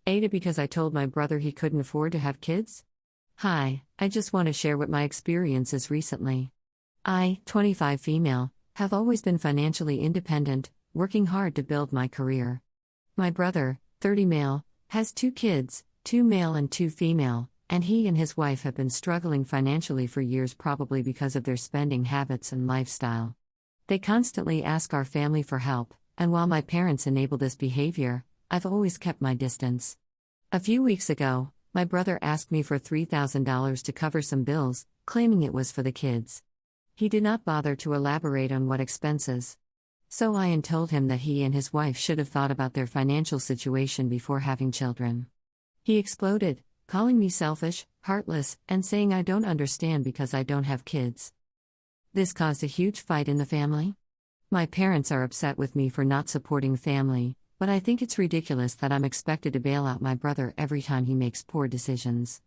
AITAH because I told my brother he couldn't afford to have kids? Hi, I just want to share what my experience is recently. I, 25 female, have always been financially independent, working hard to build my career. My brother, 30 male, has 2 kids, 2 male and 2 female, and he and his wife have been struggling financially for years, probably because of their spending habits and lifestyle. They constantly ask our family for help, and while my parents enable this behavior, I've always kept my distance. A few weeks ago, my brother asked me for $3,000 to cover some bills, claiming it was for the kids. He did not bother to elaborate on what expenses. So I told him that he and his wife should have thought about their financial situation before having children. He exploded, calling me selfish, heartless, and saying I don't understand because I don't have kids. This caused a huge fight in the family. My parents are upset with me for not supporting family, but I think it's ridiculous that I'm expected to bail out my brother every time he makes poor decisions.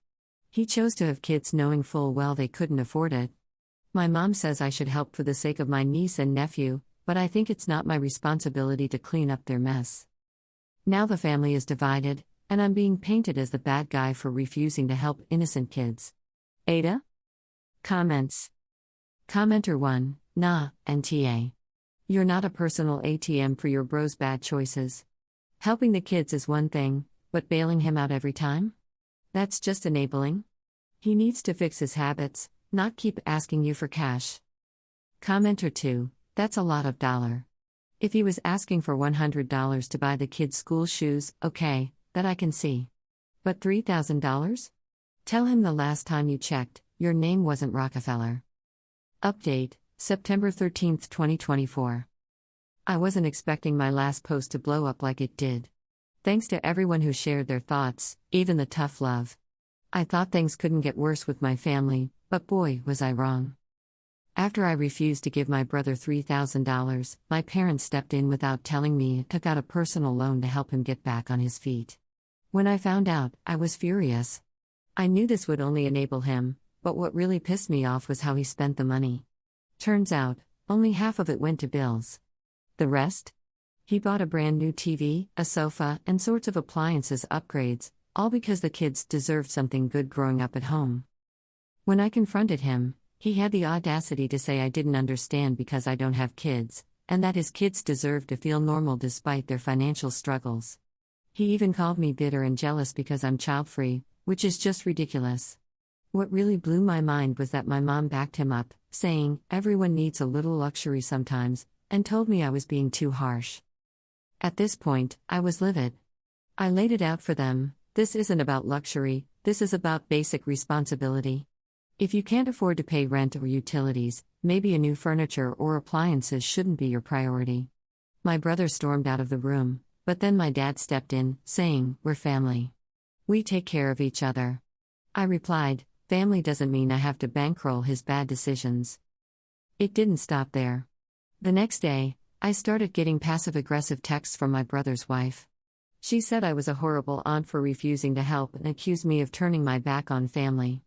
He chose to have kids knowing full well they couldn't afford it. My mom says I should help for the sake of my niece and nephew, but I think it's not my responsibility to clean up their mess. Now the family is divided, and I'm being painted as the bad guy for refusing to help innocent kids. AITAH? Comments. Commenter 1, Nah, NTA. You're not a personal ATM for your bro's bad choices. Helping the kids is one thing, but bailing him out every time? That's just enabling. He needs to fix his habits, not keep asking you for cash. Commenter 2, that's a lot of dollar. If he was asking for $100 to buy the kids' school shoes, okay, that I can see. But $3,000? Tell him the last time you checked, your name wasn't Rockefeller. Update, September 13, 2024. I wasn't expecting my last post to blow up like it did. Thanks to everyone who shared their thoughts, even the tough love. I thought things couldn't get worse with my family, but boy, was I wrong. After I refused to give my brother $3,000, my parents stepped in without telling me and took out a personal loan to help him get back on his feet. When I found out, I was furious. I knew this would only enable him, but what really pissed me off was how he spent the money. Turns out, only half of it went to bills. The rest? He bought a brand new TV, a sofa, and sorts of appliances upgrades, all because the kids deserved something good growing up at home. When I confronted him, he had the audacity to say I didn't understand because I don't have kids, and that his kids deserve to feel normal despite their financial struggles. He even called me bitter and jealous because I'm child-free, which is just ridiculous. What really blew my mind was that my mom backed him up, saying, everyone needs a little luxury sometimes, and told me I was being too harsh. At this point, I was livid. I laid it out for them, this isn't about luxury, this is about basic responsibility. If you can't afford to pay rent or utilities, maybe a new furniture or appliances shouldn't be your priority. My brother stormed out of the room, but then my dad stepped in, saying, we're family. We take care of each other. I replied, family doesn't mean I have to bankroll his bad decisions. It didn't stop there. The next day, I started getting passive-aggressive texts from my brother's wife. She said I was a horrible aunt for refusing to help and accused me of turning my back on family.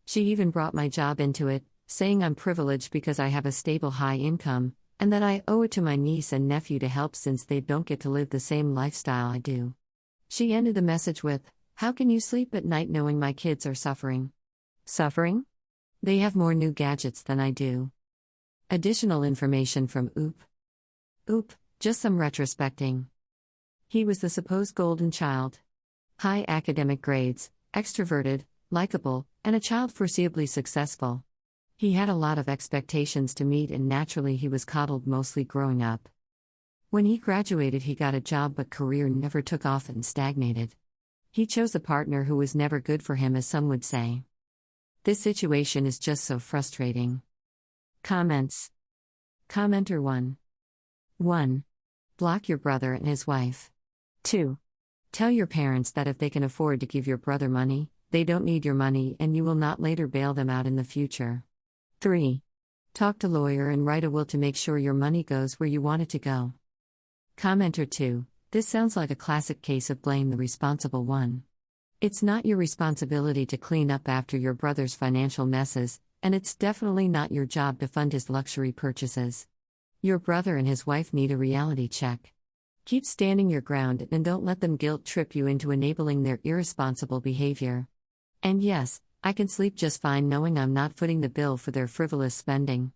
She even brought my job into it, saying I'm privileged because I have a stable high income, and that I owe it to my niece and nephew to help since they don't get to live the same lifestyle I do. She ended the message with, how can you sleep at night knowing my kids are suffering? Suffering? They have more new gadgets than I do. Additional information from Oop, just some retrospecting. He was the supposed golden child. High academic grades, extroverted, likable, and a child foreseeably successful. He had a lot of expectations to meet and naturally he was coddled mostly growing up. When he graduated he got a job but career never took off and stagnated. He chose a partner who was never good for him, as some would say. This situation is just so frustrating. Comments. Commenter 1. 1. Block your brother and his wife. 2. Tell your parents that if they can afford to give your brother money, they don't need your money and you will not later bail them out in the future. 3. Talk to lawyer and write a will to make sure your money goes where you want it to go. Commenter 2. This sounds like a classic case of blame the responsible one. It's not your responsibility to clean up after your brother's financial messes, and it's definitely not your job to fund his luxury purchases. Your brother and his wife need a reality check. Keep standing your ground and don't let them guilt trip you into enabling their irresponsible behavior. And yes, I can sleep just fine knowing I'm not footing the bill for their frivolous spending.